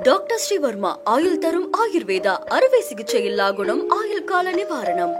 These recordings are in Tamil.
டாக்டர் ஸ்ரீவர்மா ஆயுள் தரும் ஆயுர்வேதா அறுவை சிகிச்சையில்லா குணம் ஆயுள் கால நிவாரணம்.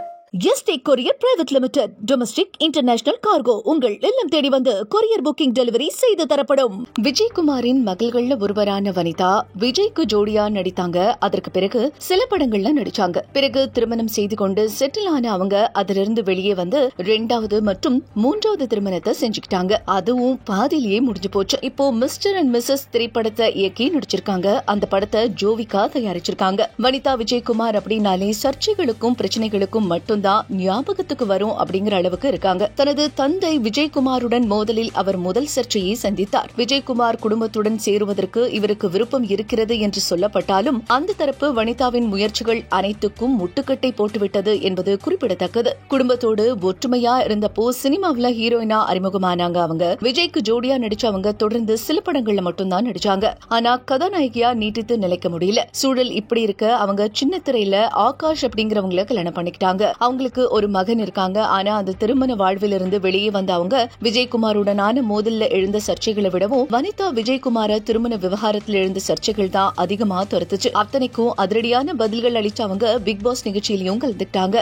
Yesterday courier private limited. Domestic international cargo உங்கள் இல்லம் தேடி வந்து கொரியர் புக்கிங் டெலிவரி செய்து தரப்படும். விஜயகுமாரின் மகள்கள்ல ஒருவரான வனிதா விஜய்க்கு ஜோடியா நடித்தாங்க. அதற்கு பிறகு சில படங்கள்ல நடிச்சாங்க. பிறகு திருமணம் செய்து கொண்டு செட்டில் ஆன அவங்க அதிலிருந்து வெளியே வந்து 2வது மற்றும் 3வது திருமணத்தை செஞ்சுக்கிட்டாங்க. அதுவும் பாதியிலேயே முடிஞ்சு போச்சு. இப்போ மிஸ்டர் அண்ட் மிஸ்ஸஸ் திரைப்படத்தை இயக்கி நடிச்சிருக்காங்க. அந்த படத்தை ஜோவிகா தயாரிச்சிருக்காங்க. வனிதா விஜயகுமார் அப்படின்னாலே சர்ச்சைகளுக்கும் பிரச்சனைகளுக்கும் மட்டும் ஞாபகத்துக்கு வரும் அப்படிங்கிற அளவுக்கு இருக்காங்க. தனது தந்தை விஜயகுமாருடன் மோதலில் அவர் முதல் சர்ச்சையை சந்தித்தார். விஜயகுமார் குடும்பத்துடன் சேருவதற்கு இவருக்கு விருப்பம் இருக்கிறது என்று சொல்லப்பட்டாலும் அந்த தரப்பு வனிதாவின் முயற்சிகள் அனைத்துக்கும் முட்டுக்கட்டை போட்டுவிட்டது என்பது குறிப்பிடத்தக்கது. குடும்பத்தோடு ஒற்றுமையா இருந்தப்போ சினிமாவில ஹீரோயினா அறிமுகமானாங்க. அவங்க விஜய்க்கு ஜோடியா நடிச்சவங்க தொடர்ந்து சில படங்கள்ல மட்டும்தான் நடிச்சாங்க. ஆனா கதாநாயகியா நீட்டித்து நிலைக்க முடியல. சூழல் இப்படி இருக்க அவங்க சின்ன திரையில ஆகாஷ் அப்படிங்கிறவங்களை கல்யாணம் பண்ணிக்கிட்டாங்க. அவங்களுக்கு ஒரு மகன் இருக்காங்க. ஆனா அந்த திருமண வாழ்விலிருந்து வெளியே வந்த அவங்க விஜயகுமாருடனான மோதல்ல எழுந்த சர்ச்சைகளை விடவும் வனிதா விஜயகுமார திருமண விவகாரத்தில் எழுந்த சர்ச்சைகள் தான் அதிகமா துரத்துச்சு. அத்தனைக்கும் அதிரடியான பதில்கள் அளிச்ச அவங்க பிக் பாஸ் நிகழ்ச்சியிலையும் கலந்துட்டாங்க.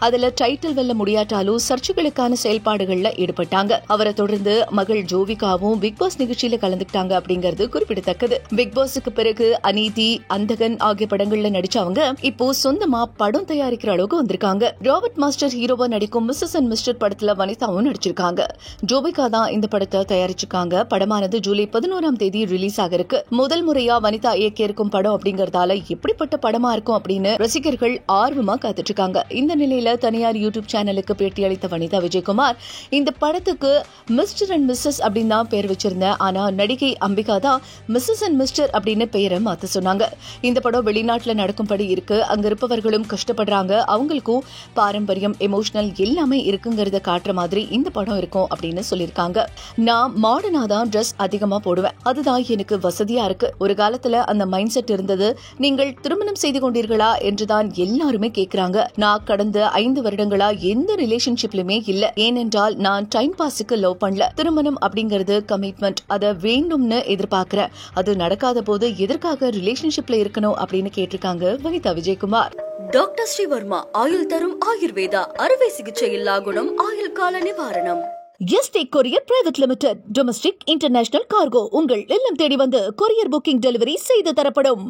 அதுல டைட்டில் வெல்ல முடியாட்டாலும் சர்ச்சைகளுக்கான செயல்பாடுகள்ல ஈடுபட்டாங்க. அவரை தொடர்ந்து மகள் ஜோவிகாவும் பிக் பாஸ் நிகழ்ச்சியில கலந்துட்டாங்க அப்படிங்கிறது குறிப்பிடத்தக்கது. பிக் பாஸுக்கு பிறகு அநீதி, அந்தகன் ஆகிய படங்கள்ல நடிச்சவங்க இப்போ சொந்தமா படம் தயாரிக்கிற அளவுக்கு வந்திருக்காங்க. ராபர்ட் மாஸ்டர் ஹீரோவா நடிக்கும் மிஸ்ஸஸ் அண்ட் மிஸ்டர் படத்துல வனிதாவும் நடிச்சிருக்காங்க. ஜோவிகா தான் இந்த படத்தை தயாரிச்சிருக்காங்க. படமானது ஜூலை 11ஆம் தேதி ரிலீஸ் ஆக இருக்கு. முதல் முறையா வனிதா இயக்கி இருக்கும் படம் அப்படிங்கறதால எப்படிப்பட்ட படமா இருக்கும் அப்படின்னு ரசிகர்கள் ஆர்வமா காத்துட்டு இருக்காங்க. இந்த நிலையில தனியார் யூடியூப் சேனலுக்கு பேட்டி அளித்த வனிதா விஜயகுமார் இந்த படத்துக்கு மிஸ்டர் அண்ட் மிஸ்ஸஸ் அப்படின்னு தான் பேர் வச்சிருந்தேன். ஆனா நடிகை அம்பிகா தான் மிஸ்ஸஸ் அண்ட் மிஸ்டர் அப்படின்னு பெயரை மாத்த சொன்னாங்க. இந்த படம் வெளிநாட்டுல நடக்கும்படி இருக்கு. அங்க இருப்பவர்களும் கஷ்டப்படுறாங்க. அவங்களுக்கும் பாரம்பரியம், எமோஷனல் எல்லாமே இருக்குங்கிறத காட்டுற மாதிரி இந்த படம் இருக்கும் அப்படின்னு சொல்லிருக்காங்க. நான் மாடர்னா தான் ட்ரெஸ் அதிகமா போடுவேன். அதுதான் எனக்கு வசதியா இருக்கு. ஒரு காலத்துல அந்த மைண்ட் செட் இருந்தது. நீங்கள் திருமணம் செய்து கொண்டீர்களா என்றுதான் எல்லாருமே கேக்குறாங்க. நான் கடந்த 5 வருடங்களா எந்த ரிலேஷன்ஷிப்லயுமே இல்ல. ஏனென்றால் நான் டைம் பாஸுக்கு லவ் பண்ணல. திருமணம் அப்படிங்கிறது கமிட்மெண்ட். அதை வேண்டும்னு எதிர்பார்க்கிறேன். அது நடக்காத போது எதற்காக ரிலேஷன்ஷிப்ல இருக்கணும் அப்படின்னு கேட்டிருக்காங்க வனிதா விஜயகுமார். டாக்டர் ஸ்ரீவர்மா ஆயுள் தரும் ஆயுர்வேதா அறுவை சிகிச்சையில்லா குணம் ஆயுள் கால நிவாரணம். Yesterday courier private limited. Domestic international cargo உங்கள் இல்லம் தேடி வந்து கொரியர் புக்கிங் டெலிவரி செய்து தரப்படும்.